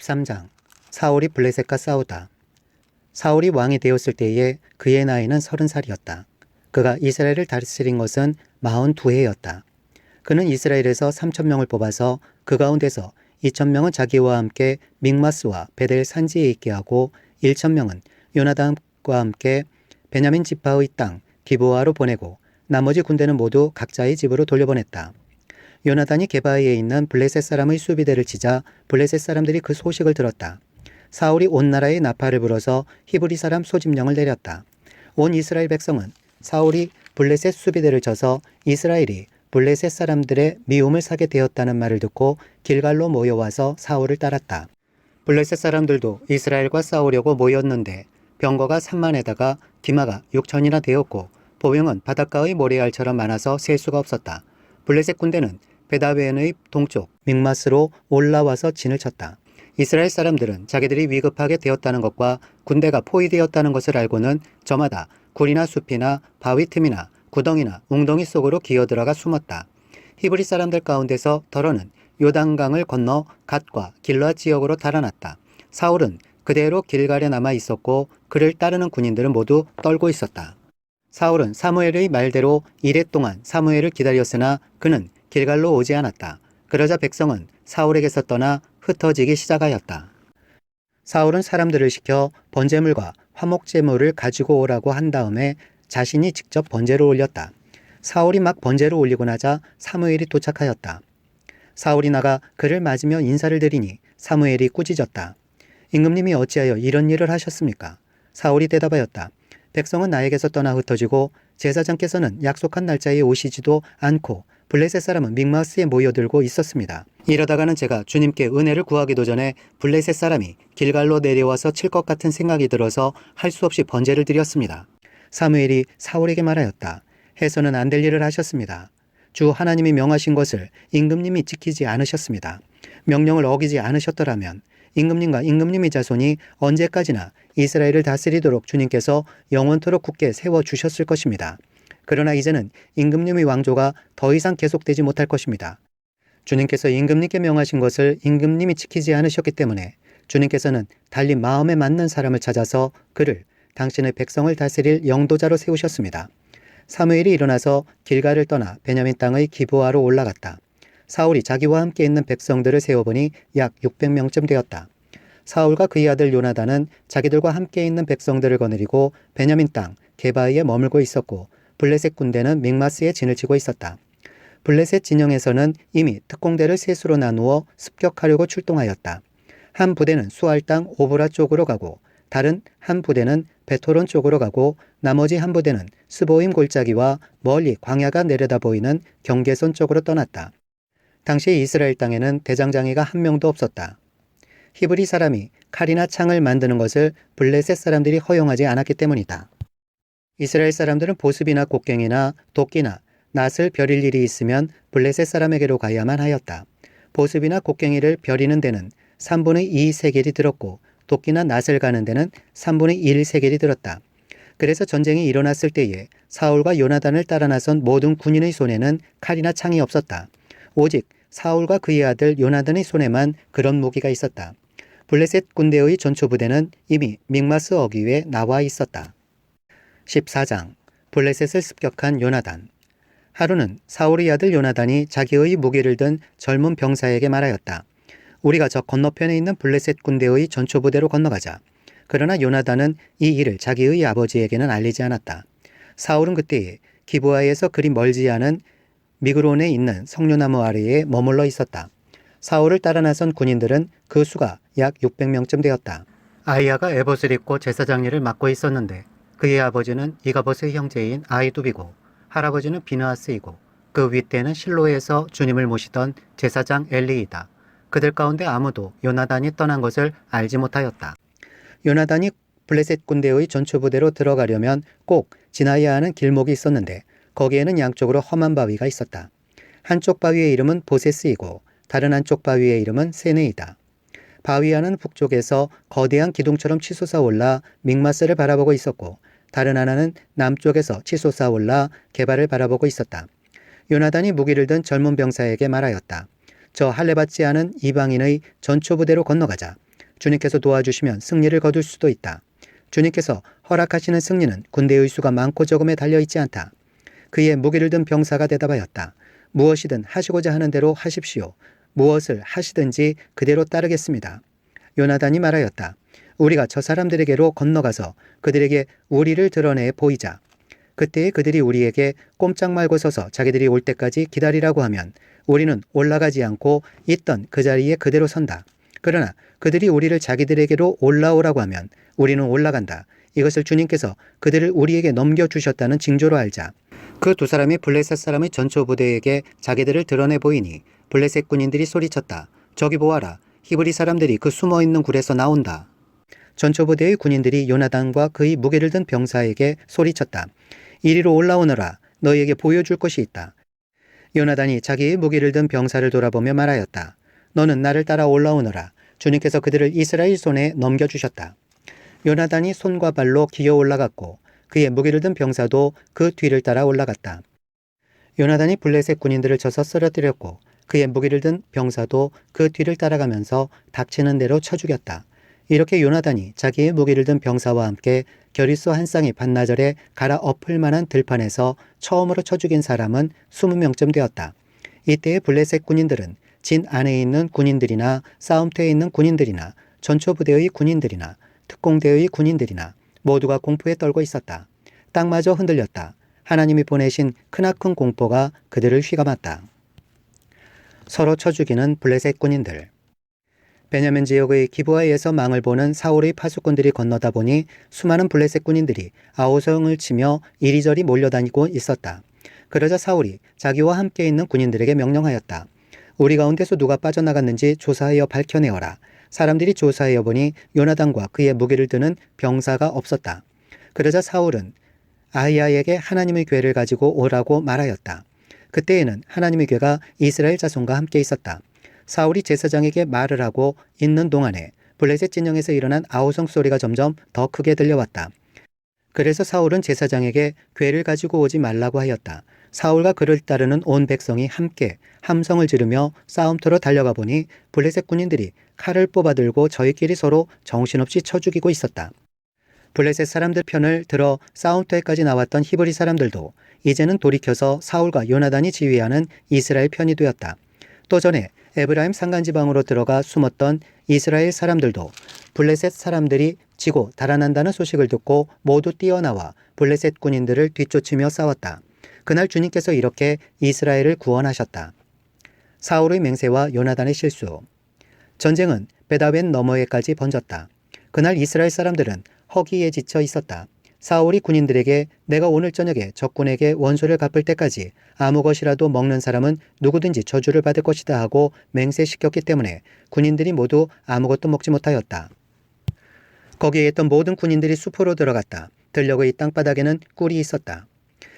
13장 사울이 블레셋과 싸우다. 사울이 왕이 되었을 때에 그의 나이는 30살이었다. 그가 이스라엘을 다스린 것은 42해였다. 그는 이스라엘에서 3,000명을 뽑아서 그 가운데서 2,000명은 자기와 함께 믹마스와 베델 산지에 있게 하고 1,000명은 요나단과 함께 베냐민 지파의 땅 기브아로 보내고 나머지 군대는 모두 각자의 집으로 돌려보냈다. 요나단이 게바에 있는 블레셋 사람의 수비대를 치자 블레셋 사람들이 그 소식을 들었다. 사울이 온 나라에 나팔을 불어서 히브리 사람 소집령을 내렸다. 온 이스라엘 백성은 사울이 블레셋 수비대를 쳐서 이스라엘이 블레셋 사람들의 미움을 사게 되었다는 말을 듣고 길갈로 모여와서 사울을 따랐다. 블레셋 사람들도 이스라엘과 싸우려고 모였는데 병거가 3만에다가 기마가 6천이나 되었고 보병은 바닷가의 모래알처럼 많아서 셀 수가 없었다. 블레셋 군대는 베다웬의 동쪽 믹마스로 올라와서 진을 쳤다. 이스라엘 사람들은 자기들이 위급하게 되었다는 것과 군대가 포위되었다는 것을 알고는 저마다 굴이나 숲이나 바위 틈이나 구덩이나 웅덩이 속으로 기어들어가 숨었다. 히브리 사람들 가운데서 더러는 요단강을 건너 갓과 길르앗 지역으로 달아났다. 사울은 그대로 길갈에 남아 있었고 그를 따르는 군인들은 모두 떨고 있었다. 사울은 사무엘의 말대로 이레 동안 사무엘을 기다렸으나 그는 길갈로 오지 않았다. 그러자 백성은 사울에게서 떠나 흩어지기 시작하였다. 사울은 사람들을 시켜 번제물과 화목제물을 가지고 오라고 한 다음에 자신이 직접 번제를 올렸다. 사울이 막 번제를 올리고 나자 사무엘이 도착하였다. 사울이 나가 그를 맞으며 인사를 드리니 사무엘이 꾸짖었다. 임금님이 어찌하여 이런 일을 하셨습니까? 사울이 대답하였다. 백성은 나에게서 떠나 흩어지고 제사장께서는 약속한 날짜에 오시지도 않고 블레셋 사람은 믹마스에 모여들고 있었습니다. 이러다가는 제가 주님께 은혜를 구하기도 전에 블레셋 사람이 길갈로 내려와서 칠 것 같은 생각이 들어서 할 수 없이 번제를 드렸습니다. 사무엘이 사울에게 말하였다. 해서는 안 될 일을 하셨습니다. 주 하나님이 명하신 것을 임금님이 지키지 않으셨습니다. 명령을 어기지 않으셨더라면 임금님과 임금님의 자손이 언제까지나 이스라엘을 다스리도록 주님께서 영원토록 굳게 세워주셨을 것입니다. 그러나 이제는 임금님의 왕조가 더 이상 계속되지 못할 것입니다. 주님께서 임금님께 명하신 것을 임금님이 지키지 않으셨기 때문에 주님께서는 달리 마음에 맞는 사람을 찾아서 그를 당신의 백성을 다스릴 영도자로 세우셨습니다. 사무엘이 일어나서 길갈을 떠나 베냐민 땅의 기브아로 올라갔다. 사울이 자기와 함께 있는 백성들을 세어보니 약 600명쯤 되었다. 사울과 그의 아들 요나단은 자기들과 함께 있는 백성들을 거느리고 베냐민 땅 게바에 머물고 있었고 블레셋 군대는 믹마스에 진을 치고 있었다. 블레셋 진영에서는 이미 특공대를 셋으로 나누어 습격하려고 출동하였다. 한 부대는 수알 땅 오브라 쪽으로 가고 다른 한 부대는 베토론 쪽으로 가고 나머지 한 부대는 스보임 골짜기와 멀리 광야가 내려다 보이는 경계선 쪽으로 떠났다. 당시 이스라엘 땅에는 대장장이가 한 명도 없었다. 히브리 사람이 칼이나 창을 만드는 것을 블레셋 사람들이 허용하지 않았기 때문이다. 이스라엘 사람들은 보습이나 곡괭이나 도끼나 낫을 벼릴 일이 있으면 블레셋 사람에게로 가야만 하였다. 보습이나 곡괭이를 벼리는 데는 3분의 2 세겔이 들었고 도끼나 낫을 가는 데는 3분의 1 세겔이 들었다. 그래서 전쟁이 일어났을 때에 사울과 요나단을 따라 나선 모든 군인의 손에는 칼이나 창이 없었다. 오직 사울과 그의 아들 요나단의 손에만 그런 무기가 있었다. 블레셋 군대의 전초부대는 이미 믹마스 어귀에 나와 있었다. 14장 블레셋을 습격한 요나단. 하루는 사울의 아들 요나단이 자기의 무기를 든 젊은 병사에게 말하였다. 우리가 저 건너편에 있는 블레셋 군대의 전초부대로 건너가자. 그러나 요나단은 이 일을 자기의 아버지에게는 알리지 않았다. 사울은 그때에 기브아에서 그리 멀지 않은 미그론에 있는 석류나무 아래에 머물러 있었다. 사울을 따라 나선 군인들은 그 수가 약 600명쯤 되었다. 아이야가 에봇을 입고 제사장 일을 맡고 있었는데 그의 아버지는 이가봇의 형제인 아히두비고 할아버지는 비느하스이고 그 윗대는 실로에서 주님을 모시던 제사장 엘리이다. 그들 가운데 아무도 요나단이 떠난 것을 알지 못하였다. 요나단이 블레셋 군대의 전초부대로 들어가려면 꼭 지나야 하는 길목이 있었는데 거기에는 양쪽으로 험한 바위가 있었다. 한쪽 바위의 이름은 보세스이고 다른 한쪽 바위의 이름은 세네이다. 바위 하나는 북쪽에서 거대한 기둥처럼 치솟아 올라 믹마스를 바라보고 있었고 다른 하나는 남쪽에서 치솟아 올라 게바를 바라보고 있었다. 요나단이 무기를 든 젊은 병사에게 말하였다. 저 할례받지 않은 이방인의 전초부대로 건너가자. 주님께서 도와주시면 승리를 거둘 수도 있다. 주님께서 허락하시는 승리는 군대의 수가 많고 적음에 달려있지 않다. 그의 무기를 든 병사가 대답하였다. 무엇이든 하시고자 하는 대로 하십시오. 무엇을 하시든지 그대로 따르겠습니다. 요나단이 말하였다. 우리가 저 사람들에게로 건너가서 그들에게 우리를 드러내 보이자. 그때에 그들이 우리에게 꼼짝 말고 서서 자기들이 올 때까지 기다리라고 하면 우리는 올라가지 않고 있던 그 자리에 그대로 선다. 그러나 그들이 우리를 자기들에게로 올라오라고 하면 우리는 올라간다. 이것을 주님께서 그들을 우리에게 넘겨주셨다는 징조로 알자. 그 두 사람이 블레셋 사람의 전초 부대에게 자기들을 드러내 보이니 블레셋 군인들이 소리쳤다. 저기 보아라. 히브리 사람들이 그 숨어있는 굴에서 나온다. 전초 부대의 군인들이 요나단과 그의 무게를 든 병사에게 소리쳤다. 이리로 올라오너라. 너희에게 보여줄 것이 있다. 요나단이 자기의 무기를 든 병사를 돌아보며 말하였다. 너는 나를 따라 올라오너라. 주님께서 그들을 이스라엘 손에 넘겨주셨다. 요나단이 손과 발로 기어 올라갔고 그의 무기를 든 병사도 그 뒤를 따라 올라갔다. 요나단이 블레셋 군인들을 쳐서 쓰러뜨렸고 그의 무기를 든 병사도 그 뒤를 따라가면서 닥치는 대로 쳐 죽였다. 이렇게 요나단이 자기의 무기를 든 병사와 함께 겨릿소 한 쌍이 반나절에 갈아 엎을 만한 들판에서 처음으로 쳐 죽인 사람은 20명쯤 되었다. 이때의 블레셋 군인들은 진 안에 있는 군인들이나 싸움터에 있는 군인들이나 전초부대의 군인들이나 특공대의 군인들이나 모두가 공포에 떨고 있었다. 땅마저 흔들렸다. 하나님이 보내신 크나큰 공포가 그들을 휘감았다. 서로 쳐 죽이는 블레셋 군인들. 베냐민 지역의 기브아에서 망을 보는 사울의 파수꾼들이 건너다 보니 수많은 블레셋 군인들이 아우성을 치며 이리저리 몰려다니고 있었다. 그러자 사울이 자기와 함께 있는 군인들에게 명령하였다. 우리 가운데서 누가 빠져나갔는지 조사하여 밝혀내어라. 사람들이 조사하여 보니 요나단과 그의 무기를 드는 병사가 없었다. 그러자 사울은 아히야에게 하나님의 궤를 가지고 오라고 말하였다. 그때에는 하나님의 궤가 이스라엘 자손과 함께 있었다. 사울이 제사장에게 말을 하고 있는 동안에 블레셋 진영에서 일어난 아우성 소리가 점점 더 크게 들려왔다. 그래서 사울은 제사장에게 궤를 가지고 오지 말라고 하였다. 사울과 그를 따르는 온 백성이 함께 함성을 지르며 싸움터로 달려가 보니 블레셋 군인들이 칼을 뽑아들고 저희끼리 서로 정신없이 쳐 죽이고 있었다. 블레셋 사람들 편을 들어 싸움터에까지 나왔던 히브리 사람들도 이제는 돌이켜서 사울과 요나단이 지휘하는 이스라엘 편이 되었다. 또 전에 에브라임 산간지방으로 들어가 숨었던 이스라엘 사람들도 블레셋 사람들이 지고 달아난다는 소식을 듣고 모두 뛰어나와 블레셋 군인들을 뒤쫓으며 싸웠다. 그날 주님께서 이렇게 이스라엘을 구원하셨다. 사울의 맹세와 요나단의 실수. 전쟁은 베다웬 너머에까지 번졌다. 그날 이스라엘 사람들은 허기에 지쳐 있었다. 사울이 군인들에게 내가 오늘 저녁에 적군에게 원수를 갚을 때까지 아무 것이라도 먹는 사람은 누구든지 저주를 받을 것이다 하고 맹세시켰기 때문에 군인들이 모두 아무것도 먹지 못하였다. 거기에 있던 모든 군인들이 숲으로 들어갔다. 들녘의 땅바닥에는 꿀이 있었다.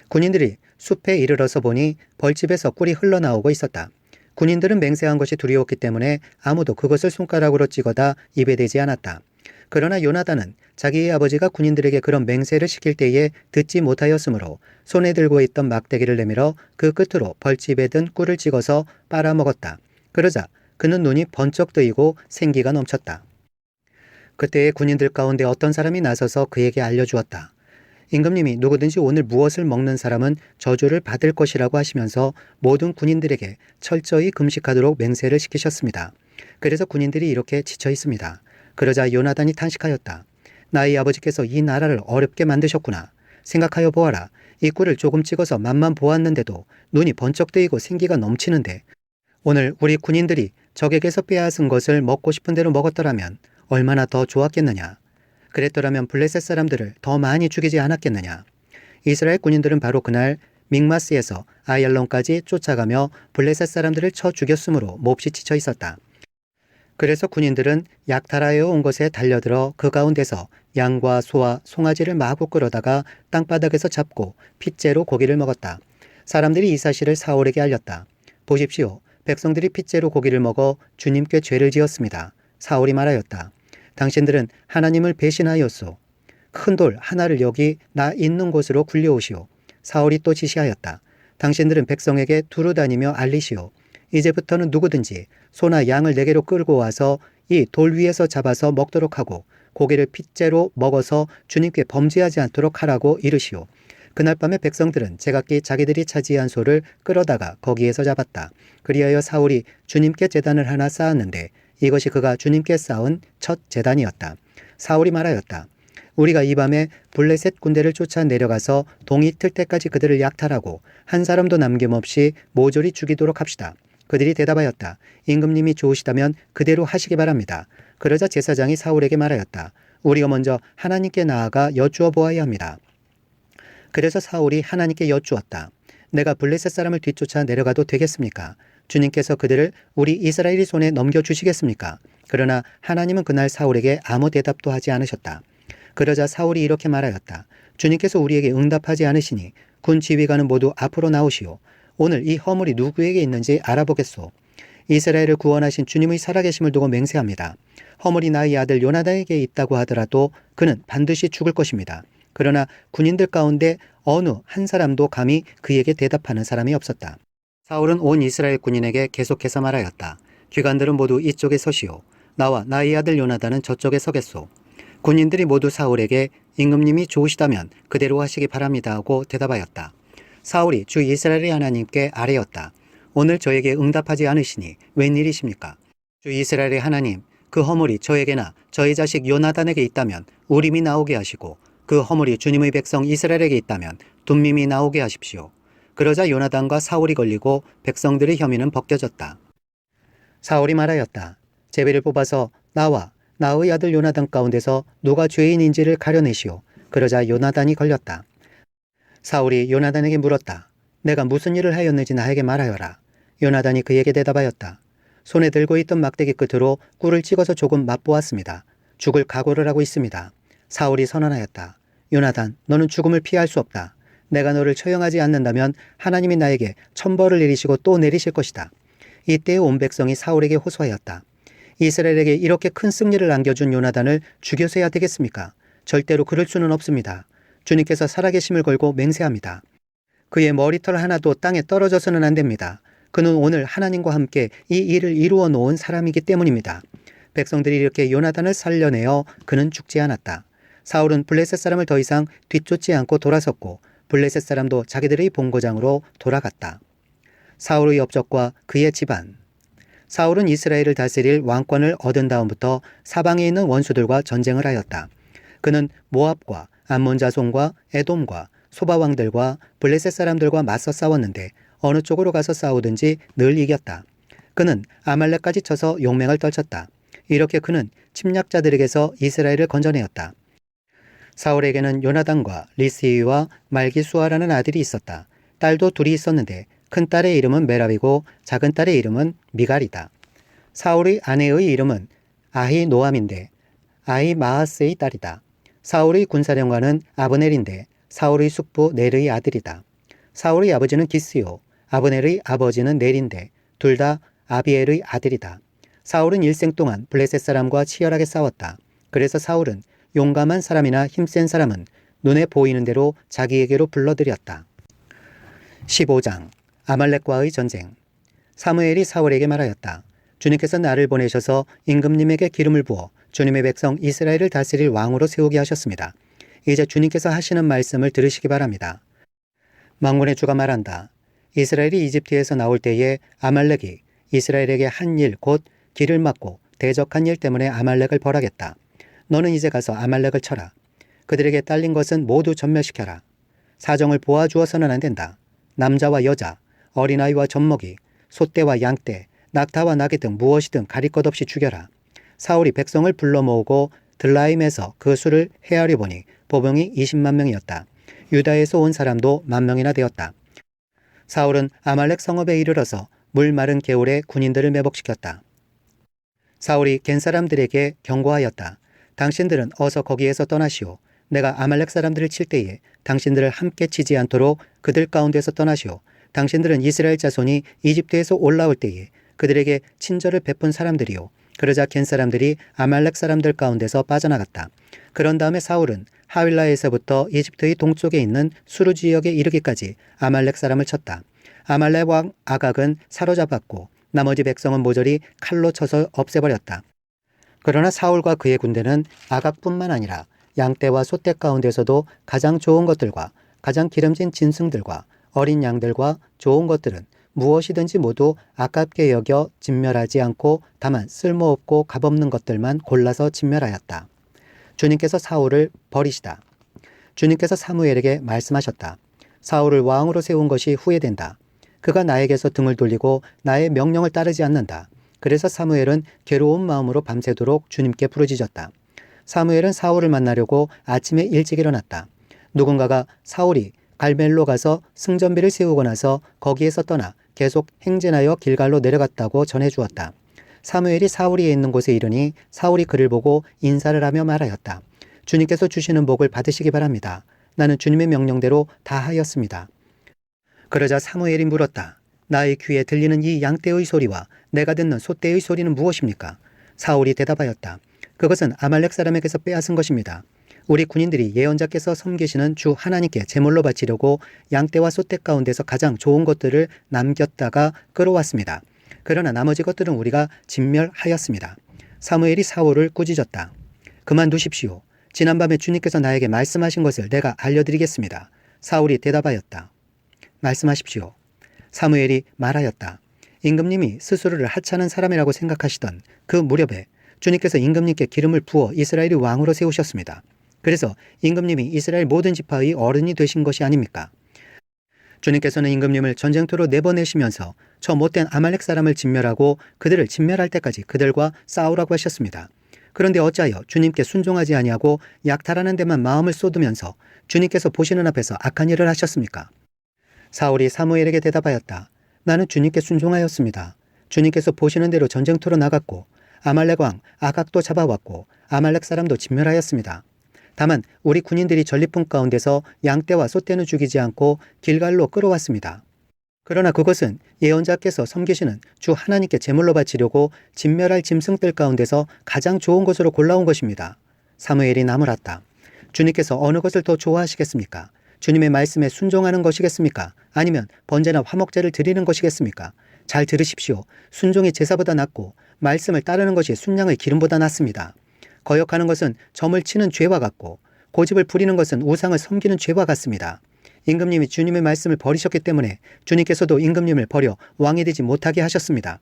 군인들이 숲에 이르러서 보니 벌집에서 꿀이 흘러나오고 있었다. 군인들은 맹세한 것이 두려웠기 때문에 아무도 그것을 손가락으로 찍어다 입에 대지 않았다. 그러나 요나단은 자기의 아버지가 군인들에게 그런 맹세를 시킬 때에 듣지 못하였으므로 손에 들고 있던 막대기를 내밀어 그 끝으로 벌집에 든 꿀을 찍어서 빨아먹었다. 그러자 그는 눈이 번쩍 뜨이고 생기가 넘쳤다. 그때의 군인들 가운데 어떤 사람이 나서서 그에게 알려주었다. 임금님이 누구든지 오늘 무엇을 먹는 사람은 저주를 받을 것이라고 하시면서 모든 군인들에게 철저히 금식하도록 맹세를 시키셨습니다. 그래서 군인들이 이렇게 지쳐 있습니다. 그러자 요나단이 탄식하였다. 나의 아버지께서 이 나라를 어렵게 만드셨구나. 생각하여 보아라. 이 꿀을 조금 찍어서 맛만 보았는데도 눈이 번쩍 뜨이고 생기가 넘치는데 오늘 우리 군인들이 적에게서 빼앗은 것을 먹고 싶은 대로 먹었더라면 얼마나 더 좋았겠느냐. 그랬더라면 블레셋 사람들을 더 많이 죽이지 않았겠느냐. 이스라엘 군인들은 바로 그날 믹마스에서 아얄론까지 쫓아가며 블레셋 사람들을 쳐 죽였으므로 몹시 지쳐 있었다. 그래서 군인들은 약탈하여 온 것에 달려들어 그 가운데서 양과 소와 송아지를 마구 끌어다가 땅바닥에서 잡고 핏째로 고기를 먹었다. 사람들이 이 사실을 사울에게 알렸다. 보십시오. 백성들이 핏째로 고기를 먹어 주님께 죄를 지었습니다. 사울이 말하였다. 당신들은 하나님을 배신하였소. 큰 돌 하나를 여기 나 있는 곳으로 굴려오시오. 사울이 또 지시하였다. 당신들은 백성에게 두루 다니며 알리시오. 이제부터는 누구든지 소나 양을 내게로 끌고 와서 이 돌 위에서 잡아서 먹도록 하고 고기를 핏째로 먹어서 주님께 범죄하지 않도록 하라고 이르시오. 그날 밤에 백성들은 제각기 자기들이 차지한 소를 끌어다가 거기에서 잡았다. 그리하여 사울이 주님께 제단을 하나 쌓았는데 이것이 그가 주님께 쌓은 첫 제단이었다. 사울이 말하였다. 우리가 이 밤에 블레셋 군대를 쫓아 내려가서 동이 틀 때까지 그들을 약탈하고 한 사람도 남김없이 모조리 죽이도록 합시다. 그들이 대답하였다. 임금님이 좋으시다면 그대로 하시기 바랍니다. 그러자 제사장이 사울에게 말하였다. 우리가 먼저 하나님께 나아가 여쭈어 보아야 합니다. 그래서 사울이 하나님께 여쭈었다. 내가 블레셋 사람을 뒤쫓아 내려가도 되겠습니까? 주님께서 그들을 우리 이스라엘의 손에 넘겨주시겠습니까? 그러나 하나님은 그날 사울에게 아무 대답도 하지 않으셨다. 그러자 사울이 이렇게 말하였다. 주님께서 우리에게 응답하지 않으시니 군 지휘관은 모두 앞으로 나오시오. 오늘 이 허물이 누구에게 있는지 알아보겠소. 이스라엘을 구원하신 주님의 살아계심을 두고 맹세합니다. 허물이 나의 아들 요나단에게 있다고 하더라도 그는 반드시 죽을 것입니다. 그러나 군인들 가운데 어느 한 사람도 감히 그에게 대답하는 사람이 없었다. 사울은 온 이스라엘 군인에게 계속해서 말하였다. 귀관들은 모두 이쪽에 서시오. 나와 나의 아들 요나단은 저쪽에 서겠소. 군인들이 모두 사울에게 임금님이 좋으시다면 그대로 하시기 바랍니다 하고 대답하였다. 사울이 주 이스라엘의 하나님께 아뢰었다. 오늘 저에게 응답하지 않으시니 웬일이십니까? 주 이스라엘의 하나님, 그 허물이 저에게나 저의 자식 요나단에게 있다면 우림이 나오게 하시고 그 허물이 주님의 백성 이스라엘에게 있다면 둠밈이 나오게 하십시오. 그러자 요나단과 사울이 걸리고 백성들의 혐의는 벗겨졌다. 사울이 말하였다. 제비를 뽑아서 나와 나의 아들 요나단 가운데서 누가 죄인인지를 가려내시오. 그러자 요나단이 걸렸다. 사울이 요나단에게 물었다. 내가 무슨 일을 하였는지 나에게 말하여라. 요나단이 그에게 대답하였다. 손에 들고 있던 막대기 끝으로 꿀을 찍어서 조금 맛보았습니다. 죽을 각오를 하고 있습니다. 사울이 선언하였다. 요나단, 너는 죽음을 피할 수 없다. 내가 너를 처형하지 않는다면 하나님이 나에게 천벌을 내리시고 또 내리실 것이다. 이때 온 백성이 사울에게 호소하였다. 이스라엘에게 이렇게 큰 승리를 안겨준 요나단을 죽여서야 되겠습니까? 절대로 그럴 수는 없습니다. 주님께서 살아계심을 걸고 맹세합니다. 그의 머리털 하나도 땅에 떨어져서는 안 됩니다. 그는 오늘 하나님과 함께 이 일을 이루어 놓은 사람이기 때문입니다. 백성들이 이렇게 요나단을 살려내어 그는 죽지 않았다. 사울은 블레셋 사람을 더 이상 뒤쫓지 않고 돌아섰고 블레셋 사람도 자기들의 본고장으로 돌아갔다. 사울의 업적과 그의 집안. 사울은 이스라엘을 다스릴 왕권을 얻은 다음부터 사방에 있는 원수들과 전쟁을 하였다. 그는 모압과 암몬 자손과 에돔과 소바 왕들과 블레셋 사람들과 맞서 싸웠는데 어느 쪽으로 가서 싸우든지 늘 이겼다. 그는 아말렉까지 쳐서 용맹을 떨쳤다. 이렇게 그는 침략자들에게서 이스라엘을 건져내었다. 사울에게는 요나단과 리스이와 말기수아라는 아들이 있었다. 딸도 둘이 있었는데 큰 딸의 이름은 메랍이고 작은 딸의 이름은 미갈이다. 사울의 아내의 이름은 아히노암인데 아히마아스의 딸이다. 사울의 군사령관은 아브넬인데 사울의 숙부 넬의 아들이다. 사울의 아버지는 기스요, 아브넬의 아버지는 넬인데 둘 다 아비엘의 아들이다. 사울은 일생 동안 블레셋 사람과 치열하게 싸웠다. 그래서 사울은 용감한 사람이나 힘센 사람은 눈에 보이는 대로 자기에게로 불러들였다. 15장 아말렉과의 전쟁. 사무엘이 사울에게 말하였다. 주님께서 나를 보내셔서 임금님에게 기름을 부어 주님의 백성 이스라엘을 다스릴 왕으로 세우게 하셨습니다. 이제 주님께서 하시는 말씀을 들으시기 바랍니다. 만군의 주가 말한다. 이스라엘이 이집트에서 나올 때에 아말렉이 이스라엘에게 한 일 곧 길을 막고 대적한 일 때문에 아말렉을 벌하겠다. 너는 이제 가서 아말렉을 쳐라. 그들에게 딸린 것은 모두 전멸시켜라. 사정을 보아주어서는 안 된다. 남자와 여자, 어린아이와 젖먹이, 소떼와 양떼, 낙타와 나귀 등 무엇이든 가릴 것 없이 죽여라. 사울이 백성을 불러 모으고 들라임에서 그 수를 헤아려 보니 보병이 20만 명이었다. 유다에서 온 사람도 10,000명이나 되었다. 사울은 아말렉 성읍에 이르러서 물 마른 개울에 군인들을 매복시켰다. 사울이 겐 사람들에게 경고하였다. 당신들은 어서 거기에서 떠나시오. 내가 아말렉 사람들을 칠 때에 당신들을 함께 치지 않도록 그들 가운데서 떠나시오. 당신들은 이스라엘 자손이 이집트에서 올라올 때에 그들에게 친절을 베푼 사람들이요. 그러자 겐 사람들이 아말렉 사람들 가운데서 빠져나갔다. 그런 다음에 사울은 하윌라에서부터 이집트의 동쪽에 있는 수르 지역에 이르기까지 아말렉 사람을 쳤다. 아말렉 왕 아각은 사로잡았고 나머지 백성은 모조리 칼로 쳐서 없애버렸다. 그러나 사울과 그의 군대는 아각뿐만 아니라 양떼와 소떼 가운데서도 가장 좋은 것들과 가장 기름진 짐승들과 어린 양들과 좋은 것들은 무엇이든지 모두 아깝게 여겨 진멸하지 않고 다만 쓸모없고 값없는 것들만 골라서 진멸하였다. 주님께서 사울을 버리시다. 주님께서 사무엘에게 말씀하셨다. 사울을 왕으로 세운 것이 후회된다. 그가 나에게서 등을 돌리고 나의 명령을 따르지 않는다. 그래서 사무엘은 괴로운 마음으로 밤새도록 주님께 부르짖었다. 사무엘은 사울을 만나려고 아침에 일찍 일어났다. 누군가가 사울이 갈멜로 가서 승전비를 세우고 나서 거기에서 떠나 계속 행진하여 길갈로 내려갔다고 전해주었다. 사무엘이 사울이 있는 곳에 이르니 사울이 그를 보고 인사를 하며 말하였다. 주님께서 주시는 복을 받으시기 바랍니다. 나는 주님의 명령대로 다 하였습니다. 그러자 사무엘이 물었다. 나의 귀에 들리는 이 양떼의 소리와 내가 듣는 소떼의 소리는 무엇입니까? 사울이 대답하였다. 그것은 아말렉 사람에게서 빼앗은 것입니다. 우리 군인들이 예언자께서 섬기시는 주 하나님께 제물로 바치려고 양떼와 소떼 가운데서 가장 좋은 것들을 남겼다가 끌어왔습니다. 그러나 나머지 것들은 우리가 진멸하였습니다. 사무엘이 사울을 꾸짖었다. 그만두십시오. 지난밤에 주님께서 나에게 말씀하신 것을 내가 알려드리겠습니다. 사울이 대답하였다. 말씀하십시오. 사무엘이 말하였다. 임금님이 스스로를 하찮은 사람이라고 생각하시던 그 무렵에 주님께서 임금님께 기름을 부어 이스라엘의 왕으로 세우셨습니다. 그래서 임금님이 이스라엘 모든 지파의 어른이 되신 것이 아닙니까? 주님께서는 임금님을 전쟁터로 내보내시면서 저 못된 아말렉 사람을 진멸하고 그들을 진멸할 때까지 그들과 싸우라고 하셨습니다. 그런데 어찌하여 주님께 순종하지 아니하고 약탈하는 데만 마음을 쏟으면서 주님께서 보시는 앞에서 악한 일을 하셨습니까? 사울이 사무엘에게 대답하였다. 나는 주님께 순종하였습니다. 주님께서 보시는 대로 전쟁터로 나갔고 아말렉 왕 아각도 잡아왔고 아말렉 사람도 진멸하였습니다. 다만 우리 군인들이 전리품 가운데서 양떼와 소떼는 죽이지 않고 길갈로 끌어왔습니다. 그러나 그것은 예언자께서 섬기시는 주 하나님께 제물로 바치려고 진멸할 짐승들 가운데서 가장 좋은 것으로 골라온 것입니다. 사무엘이 나무랐다. 주님께서 어느 것을 더 좋아하시겠습니까? 주님의 말씀에 순종하는 것이겠습니까? 아니면 번제나 화목제를 드리는 것이겠습니까? 잘 들으십시오. 순종이 제사보다 낫고 말씀을 따르는 것이 순양의 기름보다 낫습니다. 거역하는 것은 점을 치는 죄와 같고 고집을 부리는 것은 우상을 섬기는 죄와 같습니다. 임금님이 주님의 말씀을 버리셨기 때문에 주님께서도 임금님을 버려 왕이 되지 못하게 하셨습니다.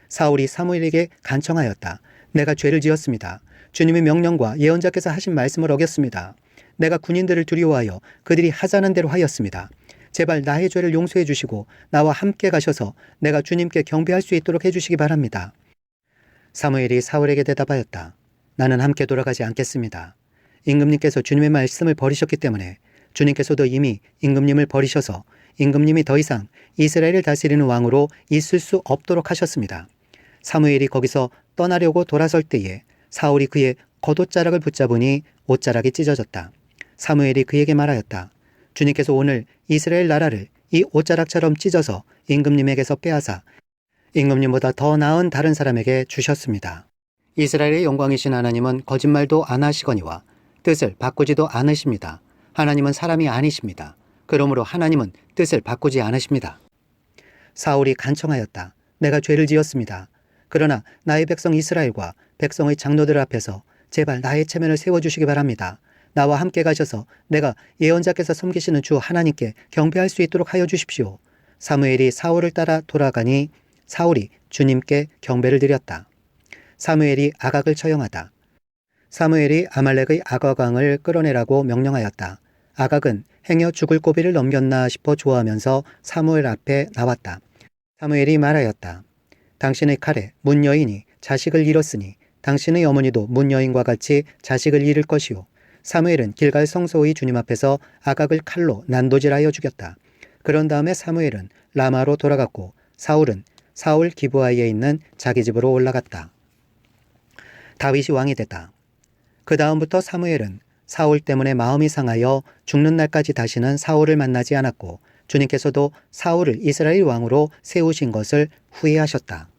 사울이 사무엘에게 간청하였다. 내가 죄를 지었습니다. 주님의 명령과 예언자께서 하신 말씀을 어겼습니다. 내가 군인들을 두려워하여 그들이 하자는 대로 하였습니다. 제발 나의 죄를 용서해 주시고 나와 함께 가셔서 내가 주님께 경배할 수 있도록 해주시기 바랍니다. 사무엘이 사울에게 대답하였다. 나는 함께 돌아가지 않겠습니다. 임금님께서 주님의 말씀을 버리셨기 때문에 주님께서도 이미 임금님을 버리셔서 임금님이 더 이상 이스라엘을 다스리는 왕으로 있을 수 없도록 하셨습니다. 사무엘이 거기서 떠나려고 돌아설 때에 사울이 그의 겉옷자락을 붙잡으니 옷자락이 찢어졌다. 사무엘이 그에게 말하였다. 주님께서 오늘 이스라엘 나라를 이 옷자락처럼 찢어서 임금님에게서 빼앗아 임금님보다 더 나은 다른 사람에게 주셨습니다. 이스라엘의 영광이신 하나님은 거짓말도 안 하시거니와 뜻을 바꾸지도 않으십니다. 하나님은 사람이 아니십니다. 그러므로 하나님은 뜻을 바꾸지 않으십니다. 사울이 간청하였다. 내가 죄를 지었습니다. 그러나 나의 백성 이스라엘과 백성의 장로들 앞에서 제발 나의 체면을 세워주시기 바랍니다. 나와 함께 가셔서 내가 예언자께서 섬기시는 주 하나님께 경배할 수 있도록 하여 주십시오. 사무엘이 사울을 따라 돌아가니 사울이 주님께 경배를 드렸다. 사무엘이 아각을 처형하다. 사무엘이 아말렉의 아각 왕을 끌어내라고 명령하였다. 아각은 행여 죽을 고비를 넘겼나 싶어 좋아하면서 사무엘 앞에 나왔다. 사무엘이 말하였다. 당신의 칼에 문 여인이 자식을 잃었으니 당신의 어머니도 문 여인과 같이 자식을 잃을 것이요. 사무엘은 길갈 성소의 주님 앞에서 아각을 칼로 난도질하여 죽였다. 그런 다음에 사무엘은 라마로 돌아갔고 사울은 사울 기브아에 있는 자기 집으로 올라갔다. 다윗이 왕이 됐다. 그 다음부터 사무엘은 사울 때문에 마음이 상하여 죽는 날까지 다시는 사울을 만나지 않았고 주님께서도 사울을 이스라엘 왕으로 세우신 것을 후회하셨다.